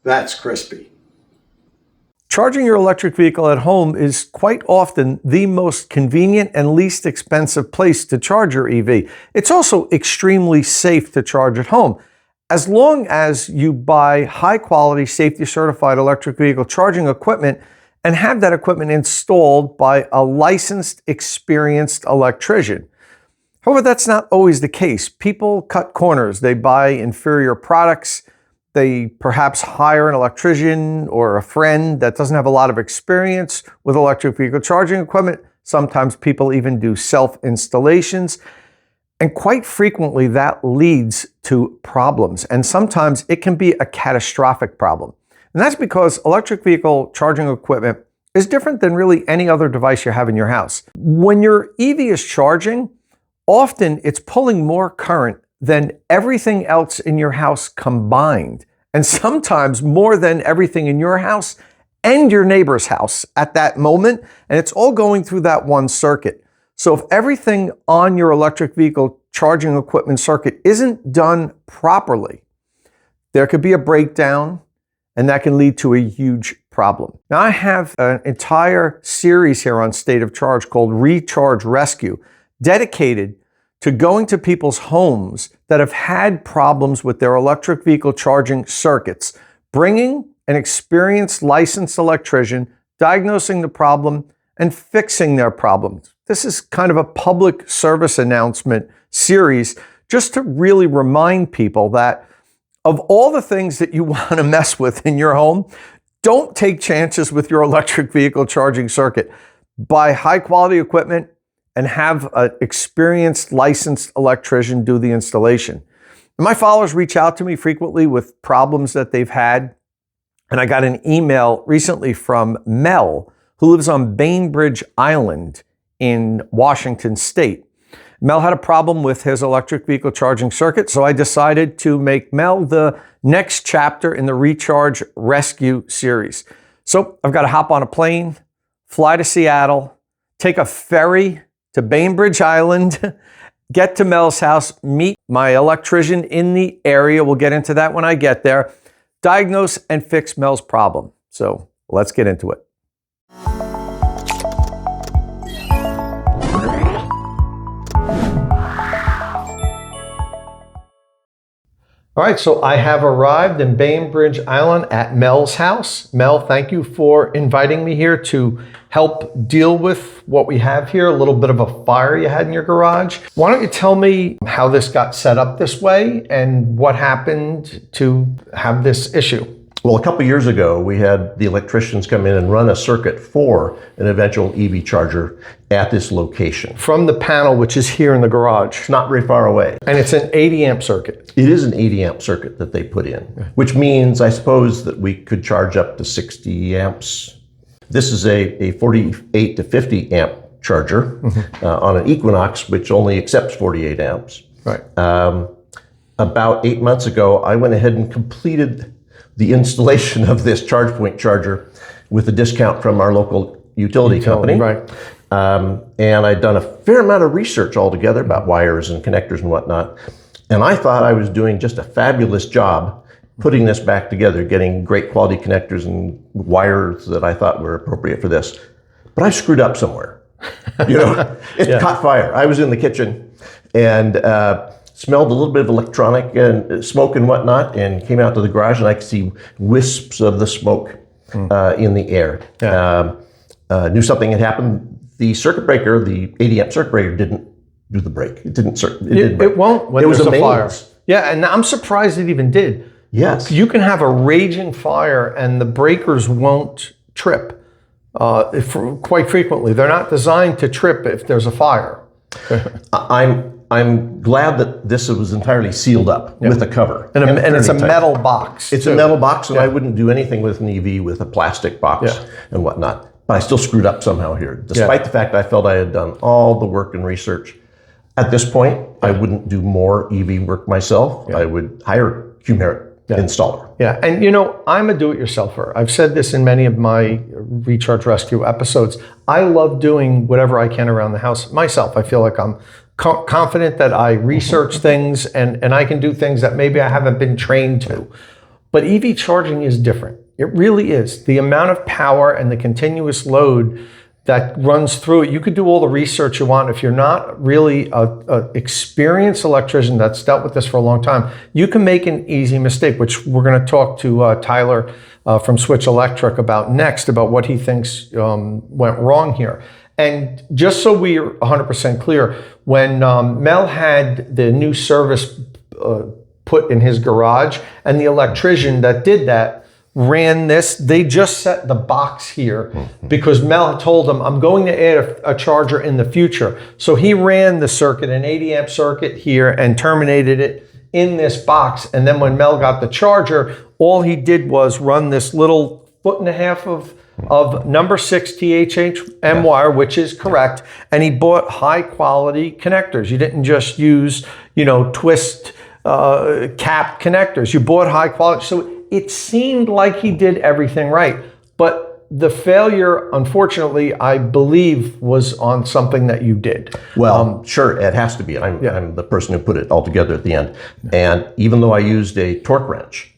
That's crispy. Charging your electric vehicle at home is quite often the most convenient and least expensive place to charge your EV. It's also extremely safe to charge at home. As long as you buy high-quality, safety-certified electric vehicle charging equipment and have that equipment installed by a licensed, experienced electrician. However, that's not always the case. People cut corners. They buy inferior products. They perhaps hire an electrician or a friend that doesn't have a lot of experience with electric vehicle charging equipment. Sometimes people even do self-installations. And quite frequently, that leads to problems. And sometimes it can be a catastrophic problem. And that's because electric vehicle charging equipment is different than really any other device you have in your house. When your EV is charging, often it's pulling more current than everything else in your house combined. And sometimes more than everything in your house and your neighbor's house at that moment. And it's all going through that one circuit. So if everything on your electric vehicle charging equipment circuit isn't done properly, there could be a breakdown, and that can lead to a huge problem. Now, I have an entire series here on State of Charge called Recharge Rescue, dedicated to going to people's homes that have had problems with their electric vehicle charging circuits, bringing an experienced licensed electrician, diagnosing the problem, and fixing their problems. This is kind of a public service announcement series just to really remind people that of all the things that you want to mess with in your home, don't take chances with your electric vehicle charging circuit. Buy high quality equipment and have an experienced licensed electrician do the installation. My followers reach out to me frequently with problems that they've had. And I got an email recently from Mel, who lives on Bainbridge Island in Washington State. Mel had a problem with his electric vehicle charging circuit, so I decided to make Mel the next chapter in the Recharge Rescue series. So I've got to hop on a plane, fly to Seattle, take a ferry to Bainbridge Island, get to Mel's house, meet my electrician in the area. We'll get into that when I get there. Diagnose and fix Mel's problem. So let's get into it. All right, so I have arrived in Bainbridge Island at Mel's house. Mel, thank you for inviting me here to help deal with what we have here, a little bit of a fire you had in your garage. Why don't you tell me how this got set up this way and what happened to have this issue? Well, a couple years ago, we had the electricians come in and run a circuit for an eventual EV charger at this location. From the panel, which is here in the garage. It's not very far away. And it's an 80 amp circuit. It is an 80 amp circuit that they put in, which means, I suppose, that we could charge up to 60 amps. This is a 48 to 50 amp charger on an Equinox, which only accepts 48 amps. Right. About 8 months ago, I went ahead and completed the installation of this ChargePoint charger with a discount from our local utility company. Right. And I'd done a fair amount of research altogether about wires and connectors and whatnot. And I thought I was doing just a fabulous job putting this back together, getting great quality connectors and wires that I thought were appropriate for this. But I screwed up somewhere. You know, it caught fire. I was in the kitchen and smelled a little bit of electronic and smoke and whatnot, and came out to the garage, and I could see wisps of the smoke in the air. Knew something had happened. The circuit breaker, the 80 amp circuit breaker, didn't do the break. It didn't break. It won't when there's a fire. mains. Yeah, and I'm surprised it even did. Yes. You can have a raging fire and the breakers won't trip quite frequently. They're not designed to trip if there's a fire. I'm glad that this was entirely sealed up with a cover. And it's a metal box. It's a metal box, and I wouldn't do anything with an EV with a plastic box and whatnot. But I still screwed up somehow here, despite the fact I felt I had done all the work and research. At this point, I wouldn't do more EV work myself. I would hire a Qmerit installer. Yeah, and you know, I'm a do-it-yourselfer. I've said this in many of my Recharge Rescue episodes. I love doing whatever I can around the house myself. I feel like I'm confident that I research things and I can do things that maybe I haven't been trained to. But EV charging is different. It really is. The amount of power and the continuous load that runs through it, you could do all the research you want. If you're not really a experienced electrician that's dealt with this for a long time, you can make an easy mistake, which we're going to talk to Tyler from Switch Electric about next, about what he thinks went wrong here. And just so we're 100% clear, when Mel had the new service put in his garage, and the electrician that did that ran this, they just set the box here because Mel had told him, I'm going to add a charger in the future. So he ran the circuit, an 80 amp circuit here, and terminated it in this box. And then when Mel got the charger, all he did was run this little 1.5 foot of number 6 THM wire, which is correct. And he bought high quality connectors. You didn't just use, twist cap connectors. You bought high quality. So it seemed like he did everything right. But the failure, unfortunately, I believe, was on something that you did. Well, sure, it has to be. I'm the person who put it all together at the end. And even though I used a torque wrench,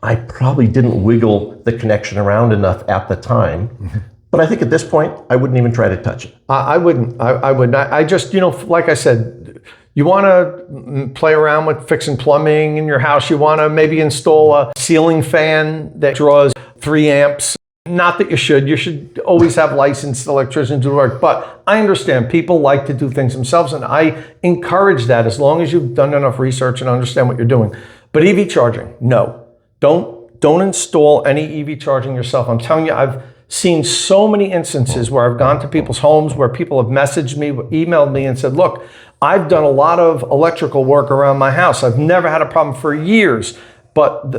I probably didn't wiggle the connection around enough at the time. But I think at this point, I wouldn't even try to touch it. I wouldn't. I wouldn't. I just, like I said, you want to play around with fixing plumbing in your house. You want to maybe install a ceiling fan that draws 3 amps. Not that you should. You should always have licensed electricians to work. But I understand people like to do things themselves, and I encourage that as long as you've done enough research and understand what you're doing. But EV charging, no. Don't install any EV charging yourself. I'm telling you, I've seen so many instances where I've gone to people's homes where people have messaged me, emailed me and said, look, I've done a lot of electrical work around my house. I've never had a problem for years, but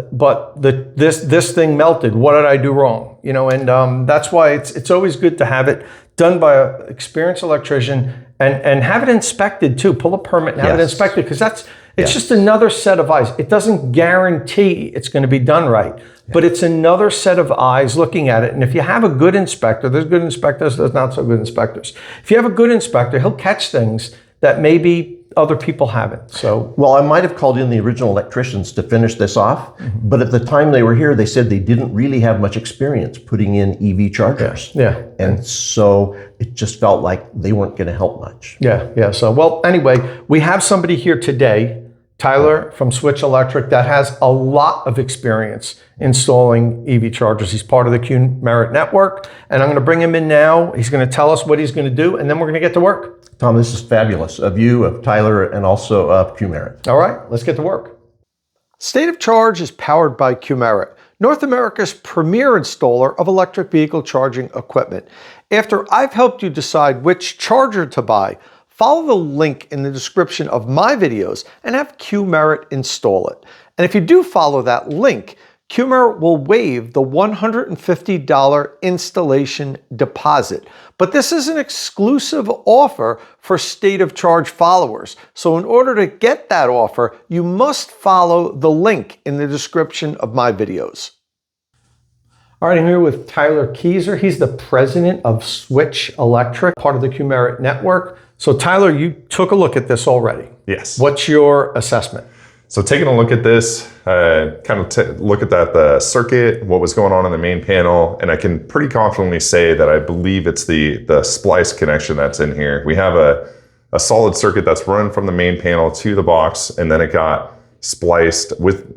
this thing melted. What did I do wrong? And that's why it's always good to have it done by an experienced electrician and have it inspected too. Pull a permit and have it inspected, because it's just another set of eyes. It doesn't guarantee it's going to be done right, but it's another set of eyes looking at it. And if you have a good inspector, there's good inspectors, there's not so good inspectors. If you have a good inspector, he'll catch things that maybe other people haven't. So, well, I might have called in the original electricians to finish this off, but at the time they were here, they said they didn't really have much experience putting in EV chargers. Yeah. And so it just felt like they weren't going to help much. Yeah. So, well, anyway, we have somebody here today, Tyler from Switch Electric, that has a lot of experience installing EV chargers. He's part of the Q Merit network, and I'm going to bring him in now. He's going to tell us what he's going to do, and then we're going to get to work. Tom, this is fabulous of you, of Tyler, and also of Q Merit. All right, let's get to work. State of Charge is powered by Q Merit, North America's premier installer of electric vehicle charging equipment. After I've helped you decide which charger to buy, follow the link in the description of my videos and have Q Merit install it. And if you do follow that link, Q Merit will waive the $150 installation deposit. But this is an exclusive offer for State of Charge followers. So in order to get that offer, you must follow the link in the description of my videos. All right, I'm here with Tyler Keyser. He's the president of Switch Electric, part of the Q Merit network. So Tyler, you took a look at this already. Yes. What's your assessment? So taking a look at this, look at the circuit, what was going on in the main panel, and I can pretty confidently say that I believe it's the splice connection that's in here. We have a solid circuit that's run from the main panel to the box, and then it got spliced with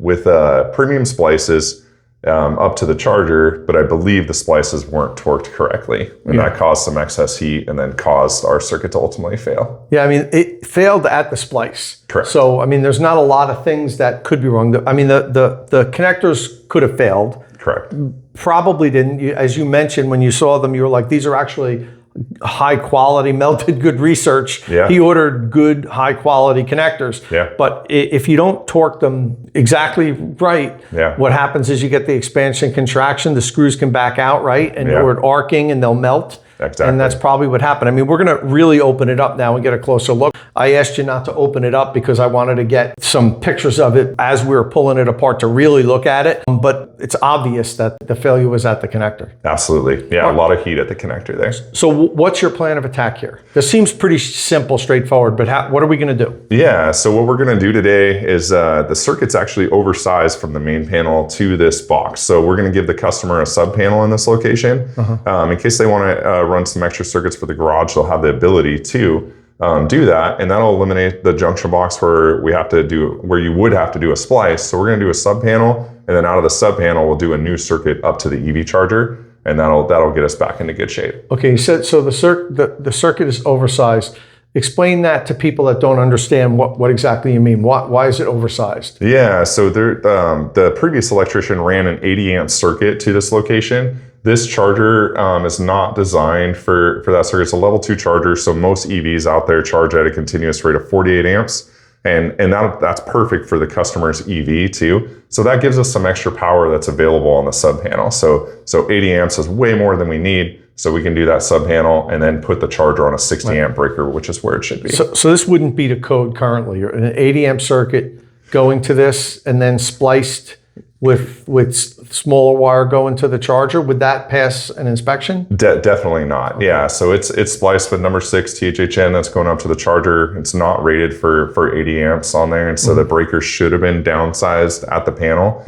premium splices up to the charger, but I believe the splices weren't torqued correctly, and that caused some excess heat and then caused our circuit to ultimately fail. Yeah, I mean, it failed at the splice. Correct. So, I mean, there's not a lot of things that could be wrong. I mean, the connectors could have failed. Correct. Probably didn't. As you mentioned, when you saw them, you were like, these are actually high quality, melted, good research. Yeah. He ordered good, high quality connectors. Yeah. But if you don't torque them exactly right, what happens is you get the expansion contraction, the screws can back out, right? And or arcing and they'll melt. Exactly. And that's probably what happened. I mean, we're going to really open it up now and get a closer look. I asked you not to open it up because I wanted to get some pictures of it as we were pulling it apart to really look at it. But it's obvious that the failure was at the connector. Absolutely. Yeah, a lot of heat at the connector there. So what's your plan of attack here? This seems pretty simple, straightforward, but what are we going to do? Yeah, so what we're going to do today is the circuit's actually oversized from the main panel to this box. So we're going to give the customer a sub panel in this location. In case they want to run some extra circuits for the garage, they'll have the ability to do that, and that'll eliminate the junction box where you would have to do a splice. So we're going to do a sub panel, and then out of the sub panel, we'll do a new circuit up to the EV charger, and that'll get us back into good shape. Okay, so the circuit is oversized. Explain that to people that don't understand what exactly you mean. Why is it oversized? Yeah, so the previous electrician ran an 80 amp circuit to this location. This charger is not designed for that circuit. It's a level 2 charger, so most EVs out there charge at a continuous rate of 48 amps. And that's perfect for the customer's EV too. So that gives us some extra power that's available on the sub panel. So 80 amps is way more than we need. So we can do that sub panel and then put the charger on a 60 amp breaker, which is where it should be. So this wouldn't be the code currently. An 80 amp circuit going to this and then spliced with smaller wire going to the charger. Would that pass an inspection? Definitely not. Okay. Yeah. So it's spliced with number 6 THHN that's going up to the charger. It's not rated for 80 amps on there. And so the breaker should have been downsized at the panel.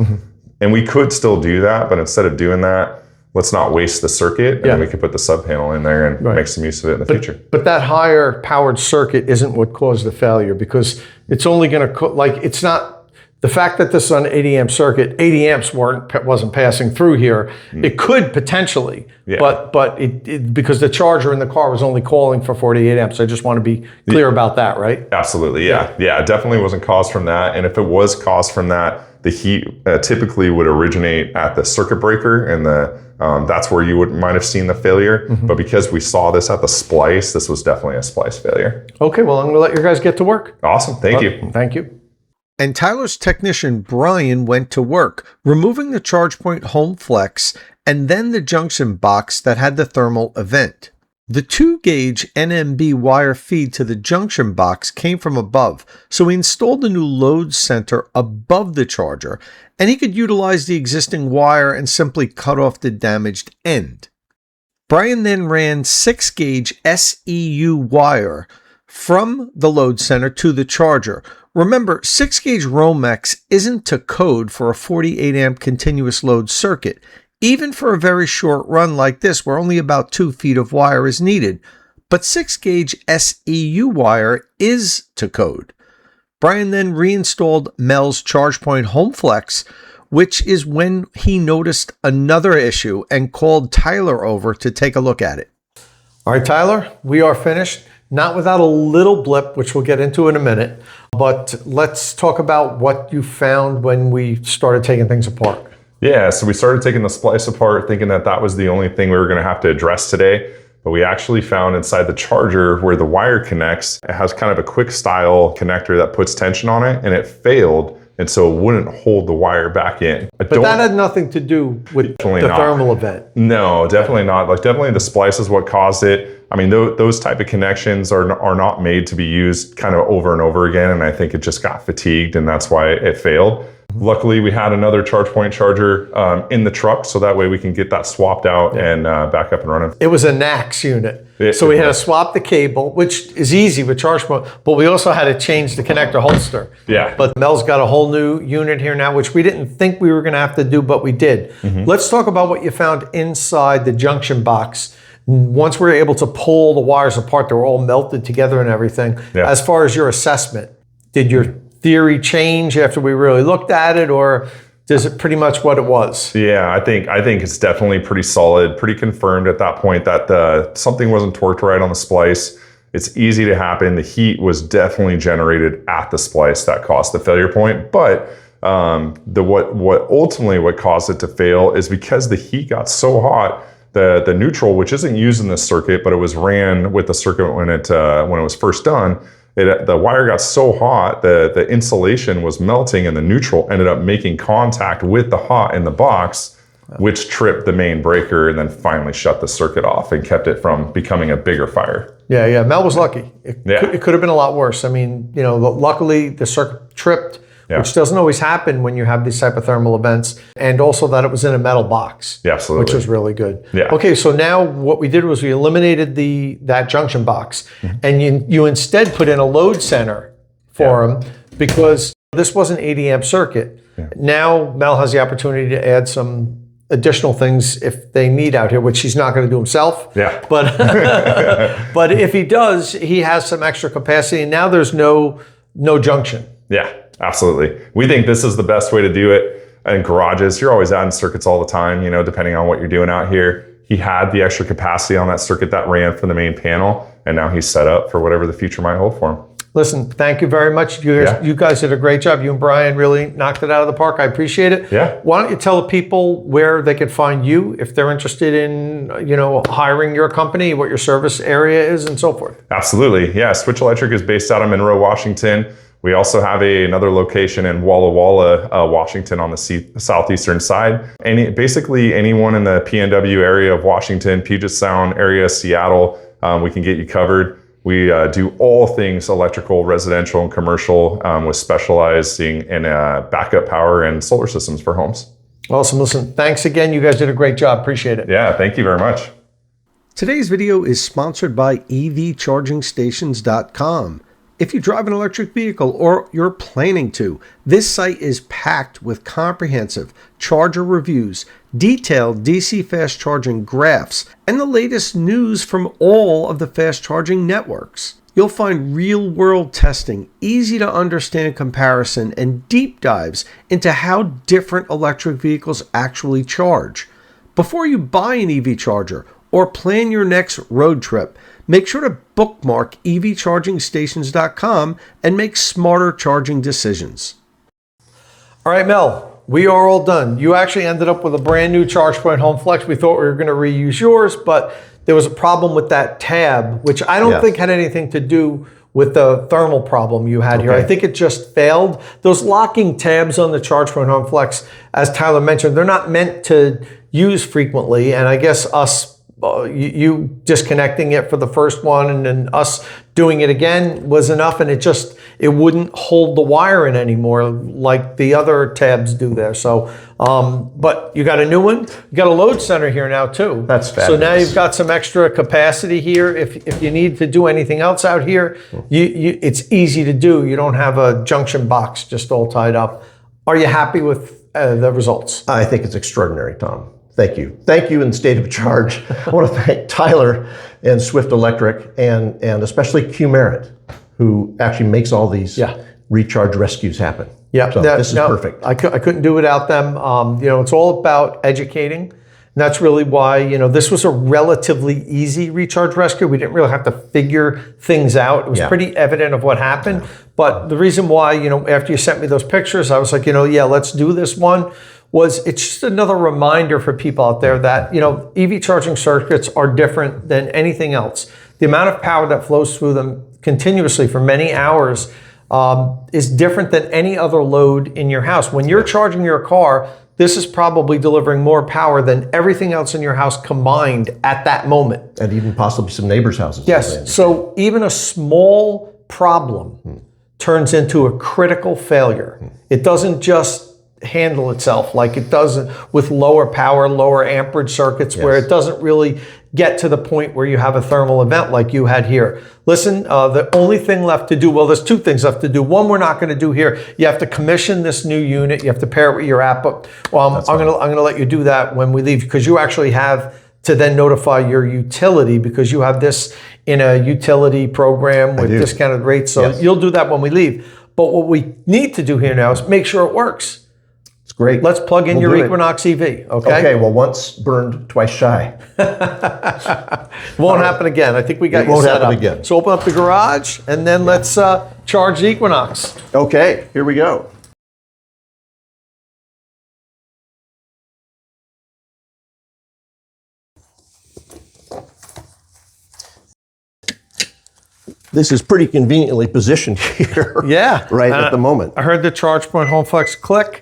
And we could still do that, but instead of doing that, let's not waste the circuit, and we can put the sub panel in there and make some use of it in the future. But that higher powered circuit isn't what caused the failure, because it's only going to it's not the fact that this is an 80 amp circuit. 80 amps wasn't passing through here. It could potentially, but it because the charger in the car was only calling for 48 amps. I just want to be clear about that, right? Absolutely, yeah. It definitely wasn't caused from that, and if it was caused from that, the heat typically would originate at the circuit breaker, and that's where you might have seen the failure. But because we saw this at the splice, this was definitely a splice failure. Okay, well, I'm going to let your guys get to work. Awesome, thank you. Thank you. And Tyler's technician, Brian, went to work, removing the ChargePoint Home Flex and then the junction box that had the thermal event. The 2-gauge NMB wire feed to the junction box came from above, so we installed a new load center above the charger, and he could utilize the existing wire and simply cut off the damaged end. Brian then ran 6-gauge SEU wire from the load center to the charger. Remember, 6-gauge Romex isn't to code for a 48 amp continuous load circuit, even for a very short run like this where only about 2 feet of wire is needed. But 6-gauge SEU wire is to code. Brian then reinstalled Mel's ChargePoint Home Flex, which is when he noticed another issue and called Tyler over to take a look at it. All right, Tyler, we are finished. Not without a little blip, which we'll get into in a minute, but let's talk about what you found when we started taking things apart. Yeah, so we started taking the splice apart thinking that was the only thing we were going to have to address today, but we actually found inside the charger where the wire connects, it has kind of a quick style connector that puts tension on it, and it failed, and so it wouldn't hold the wire back in. But that had nothing to do with the thermal event. No, definitely not. Definitely the splice is what caused it. I mean, those type of connections are not made to be used kind of over and over again, and I think it just got fatigued, and that's why it failed. Luckily, we had another ChargePoint charger in the truck, so that way we can get that swapped out and back up and running. It was a NAX unit, so we had to swap the cable, which is easy with ChargePoint, but we also had to change the connector holster. Yeah. But Mel's got a whole new unit here now, which we didn't think we were going to have to do, but we did. Let's talk about what you found inside the junction box. Once we were able to pull the wires apart, they were all melted together and everything. Yeah. As far as your assessment, did your theory change after we really looked at it, or is it pretty much what it was? Yeah, I think it's definitely pretty solid, pretty confirmed at that point that something wasn't torqued right on the splice. It's easy to happen. The heat was definitely generated at the splice that caused the failure point, but what ultimately caused it to fail is because the heat got so hot. The neutral, which isn't used in this circuit, but it was ran with the circuit when it was first done, the wire got so hot, the insulation was melting, and the neutral ended up making contact with the hot in the box, which tripped the main breaker and then finally shut the circuit off and kept it from becoming a bigger fire. Yeah. Mel was lucky. It could have been a lot worse. I mean, luckily the circuit tripped, which doesn't always happen when you have these type of thermal events, and also that it was in a metal box. Yeah, absolutely. Which was really good. Yeah. Okay, so now what we did was we eliminated that junction box, and you instead put in a load center for them because this was an 80 amp circuit. Yeah. Now Mel has the opportunity to add some additional things if they need out here, which he's not going to do himself. Yeah. But but if he does, he has some extra capacity, and now there's no junction. Yeah, absolutely. We think this is the best way to do it. In garages, you're always adding circuits all the time, depending on what you're doing out here. He had the extra capacity on that circuit that ran from the main panel, and now he's set up for whatever the future might hold for him. Listen, thank you very much. You guys did a great job. You and Brian really knocked it out of the park. I appreciate it. Yeah. Why don't you tell the people where they can find you if they're interested in, hiring your company, what your service area is, and so forth. Absolutely. Yeah. Switch Electric is based out of Monroe, Washington. We also have another location in Walla Walla, Washington, on the southeastern side. Basically anyone in the PNW area of Washington, Puget Sound area, Seattle, we can get you covered. We do all things electrical, residential, and commercial, with specializing in backup power and solar systems for homes. Awesome. Listen, thanks again. You guys did a great job. Appreciate it. Yeah, thank you very much. Today's video is sponsored by evchargingstations.com. If you drive an electric vehicle or you're planning to, this site is packed with comprehensive charger reviews, detailed DC fast charging graphs, and the latest news from all of the fast charging networks. You'll find real-world testing, easy to understand comparison, and deep dives into how different electric vehicles actually charge. Before you buy an EV charger or plan your next road trip, make sure to bookmark evchargingstations.com and make smarter charging decisions. All right, Mel, we are all done. You actually ended up with a brand new ChargePoint HomeFlex. We thought we were going to reuse yours, but there was a problem with that tab, which I don't think had anything to do with the thermal problem you had here. I think it just failed. Those locking tabs on the ChargePoint HomeFlex, as Tyler mentioned, they're not meant to use frequently, and I guess you disconnecting it for the first one and then us doing it again was enough, and it wouldn't hold the wire in anymore like the other tabs do there. So, but you got a new one. You got a load center here now too. That's fabulous. So now you've got some extra capacity here. If you need to do anything else out here, it's easy to do. You don't have a junction box just all tied up. Are you happy with the results? I think it's extraordinary, Tom. Thank you. Thank you, and State of Charge. I want to thank Tyler and Swift Electric and especially Q-Merit, who actually makes all these recharge rescues happen. Yeah, so this is perfect. I couldn't do without them. It's all about educating. And that's really why, this was a relatively easy recharge rescue. We didn't really have to figure things out. It was pretty evident of what happened. But the reason why, after you sent me those pictures, I was like, let's do this one. It's just another reminder for people out there that, EV charging circuits are different than anything else. The amount of power that flows through them continuously for many hours is different than any other load in your house. When you're charging your car, this is probably delivering more power than everything else in your house combined at that moment. And even possibly some neighbors' houses. Yes, so even a small problem turns into a critical failure. It doesn't just handle itself like it does with lower power, lower amperage circuits, where it doesn't really get to the point where you have a thermal event like you had here. Listen, the only thing left to do, well, there's two things left to do. One, we're not going to do here. You have to commission this new unit. You have to pair it with your app. But I'm going to let you do that when we leave, because you actually have to then notify your utility, because you have this in a utility program with discounted rates. So you'll do that when we leave. But what we need to do here now is make sure it works. It's great. Let's plug in your Equinox EV, okay? Okay, well, once burned, twice shy. Won't happen again. I think we got you set up. It won't happen again. So open up the garage, and then let's charge the Equinox. Okay, here we go. This is pretty conveniently positioned here. Yeah. At the moment. I heard the ChargePoint HomeFlex click.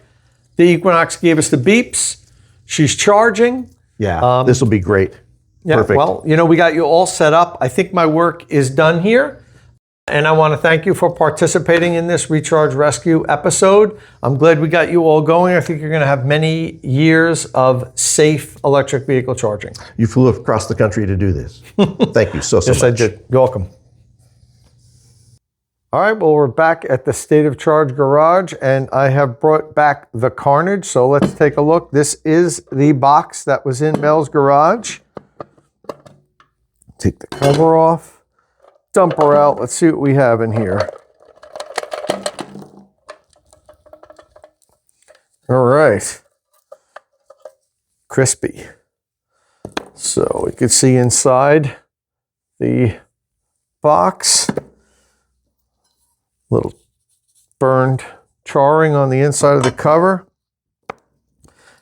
The Equinox gave us the beeps. She's charging. Yeah, this will be great. Yeah, Perfect. well, we got you all set up. I think my work is done here. And I want to thank you for participating in this Recharge Rescue episode. I'm glad we got you all going. I think you're going to have many years of safe electric vehicle charging. You flew across the country to do this. Thank you so Yes, much. I did. You're welcome. All right, well, we're back at the State of Charge Garage, and I have brought back the carnage. So let's take a look. This is the box that was in Mel's garage. Take the cover off. Dump her out. Let's see what we have in here. All right. Crispy. So we can see inside the box. Little burned charring on the inside of the cover.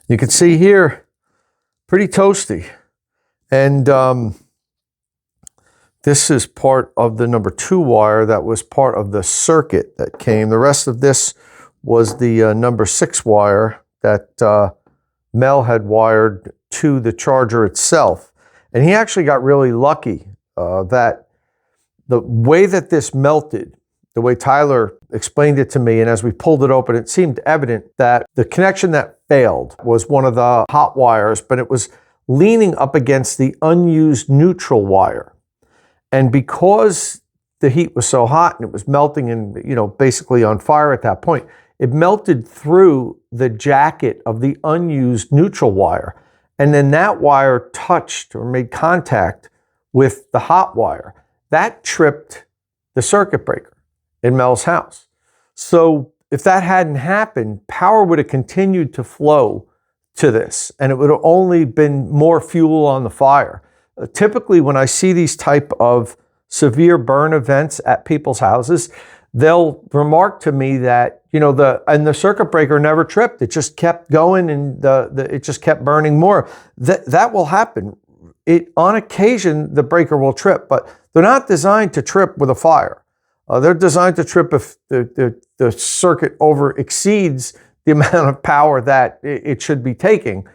You can see here, pretty toasty. And this is part of the number 2 wire that was part of the circuit that came. The rest of this was the number 6 wire that Mel had wired to the charger itself. And he actually got really lucky that the way that this melted, the way Tyler explained it to me, and as we pulled it open, it seemed evident that the connection that failed was one of the hot wires, but it was leaning up against the unused neutral wire. And because the heat was so hot and it was melting and, basically on fire at that point, it melted through the jacket of the unused neutral wire. And then that wire touched or made contact with the hot wire. That tripped the circuit breaker in Mel's house. So if that hadn't happened, power would have continued to flow to this, and it would have only been more fuel on the fire. Typically, when I see these type of severe burn events at people's houses, they'll remark to me that, the circuit breaker never tripped. It just kept going and it just kept burning more. That will happen. On occasion, the breaker will trip, but they're not designed to trip with a fire. They're designed to trip if the circuit over exceeds the amount of power that it should be taking.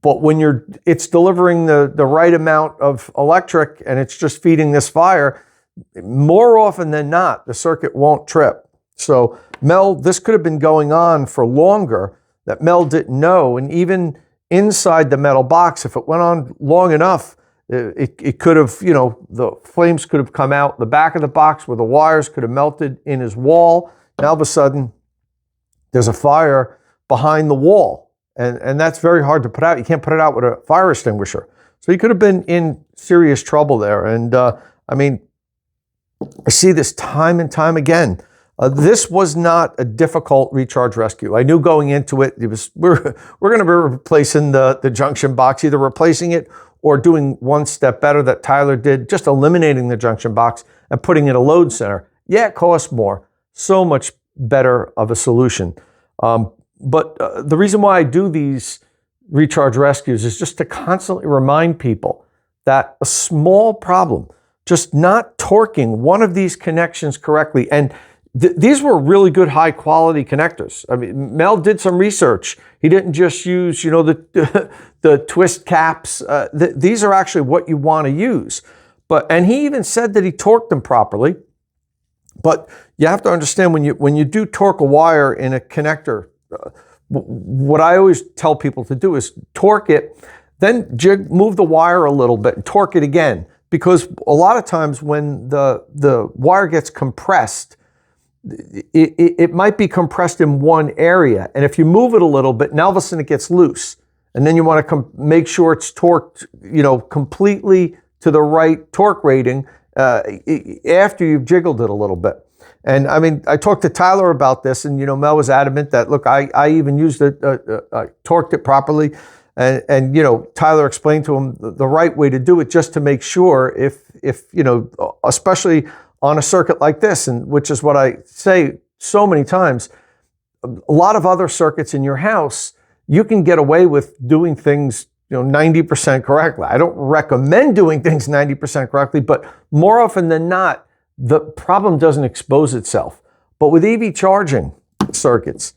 But when it's delivering the right amount of electric and it's just feeding this fire, more often than not, the circuit won't trip. So Mel, this could have been going on for longer that Mel didn't know. And even inside the metal box, if it went on long enough, it could have, the flames could have come out the back of the box where the wires could have melted in his wall. Now all of a sudden, there's a fire behind the wall. And that's very hard to put out. You can't put it out with a fire extinguisher. So he could have been in serious trouble there. And I see this time and time again. This was not a difficult recharge rescue. I knew going into it, we're going to be replacing the junction box, either replacing it or doing one step better that Tyler did, just eliminating the junction box and putting in a load center. Yeah, it costs more. So much better of a solution. But the reason why I do these recharge rescues is just to constantly remind people that a small problem, just not torquing one of these connections correctly, and these were really good high quality connectors. I mean, Mel did some research. He didn't just use, the twist caps. These are actually what you want to use. And he even said that he torqued them properly. But you have to understand when you do torque a wire in a connector, what I always tell people to do is torque it, then move the wire a little bit and torque it again. Because a lot of times when the wire gets compressed, it might be compressed in one area. And if you move it a little bit, now all of a sudden it gets loose. And then you want to make sure it's torqued, completely to the right torque rating after you've jiggled it a little bit. And I talked to Tyler about this, and Mel was adamant that, look, I even used it, I torqued it properly, and Tyler explained to him the right way to do it, just to make sure if especially on a circuit like this, and which is what I say so many times, a lot of other circuits in your house, you can get away with doing things 90% correctly. I don't recommend doing things 90% correctly, but more often than not, the problem doesn't expose itself. But with EV charging circuits,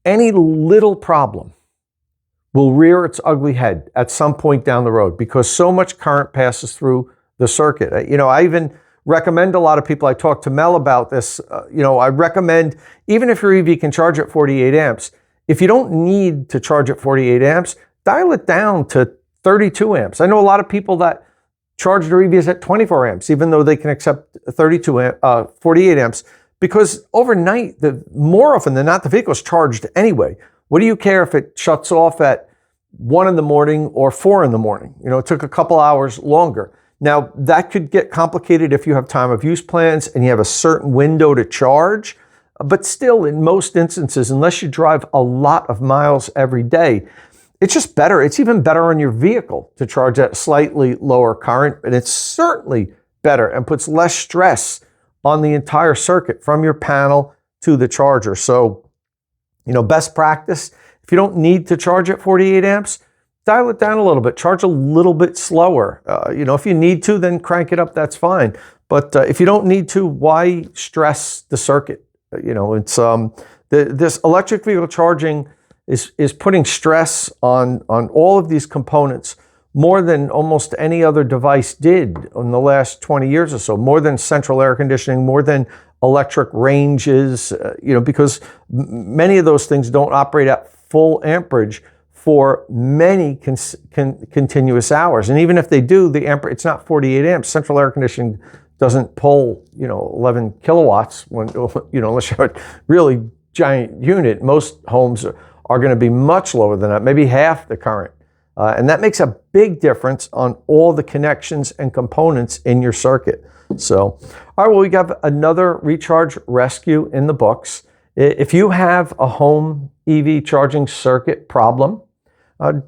any little problem will rear its ugly head at some point down the road because so much current passes through the circuit. I even recommend a lot of people, I talked to Mel about this, I recommend, even if your EV can charge at 48 amps, if you don't need to charge at 48 amps, dial it down to 32 amps. I know a lot of people that charge their EVs at 24 amps, even though they can accept 48 amps, because overnight, more often than not, the vehicle is charged anyway. What do you care if it shuts off at 1 in the morning or 4 in the morning? It took a couple hours longer. Now, that could get complicated if you have time of use plans and you have a certain window to charge. But still, in most instances, unless you drive a lot of miles every day, it's just better. It's even better on your vehicle to charge at slightly lower current. And it's certainly better and puts less stress on the entire circuit from your panel to the charger. So, best practice, if you don't need to charge at 48 amps, dial it down a little bit, charge a little bit slower. If you need to, then crank it up, that's fine. But if you don't need to, why stress the circuit? It's this electric vehicle charging is putting stress on all of these components more than almost any other device did in the last 20 years or so, more than central air conditioning, more than electric ranges, because many of those things don't operate at full amperage for many continuous hours. And even if they do, it's not 48 amps. Central air conditioning doesn't pull, 11 kilowatts when, unless you have a really giant unit. Most homes are going to be much lower than that, maybe half the current. And that makes a big difference on all the connections and components in your circuit. So, all right, well, we got another recharge rescue in the books. If you have a home EV charging circuit problem,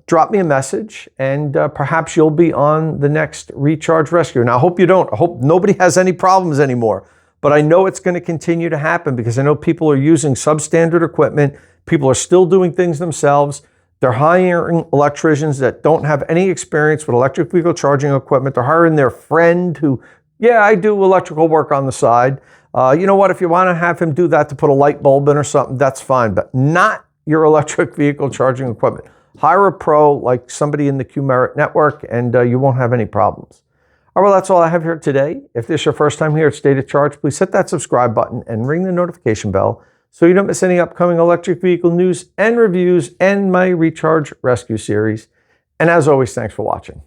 drop me a message and perhaps you'll be on the next recharge rescue. Now, I hope you don't. I hope nobody has any problems anymore. But I know it's going to continue to happen because I know people are using substandard equipment. People are still doing things themselves. They're hiring electricians that don't have any experience with electric vehicle charging equipment. They're hiring their friend who, yeah, I do electrical work on the side. You know what? If you want to have him do that to put a light bulb in or something, that's fine. But not your electric vehicle charging equipment. Hire a pro like somebody in the Q-Merit network and you won't have any problems. All right, well, that's all I have here today. If this is your first time here at State of Charge, please hit that subscribe button and ring the notification bell so you don't miss any upcoming electric vehicle news and reviews and my Recharge Rescue series. And as always, thanks for watching.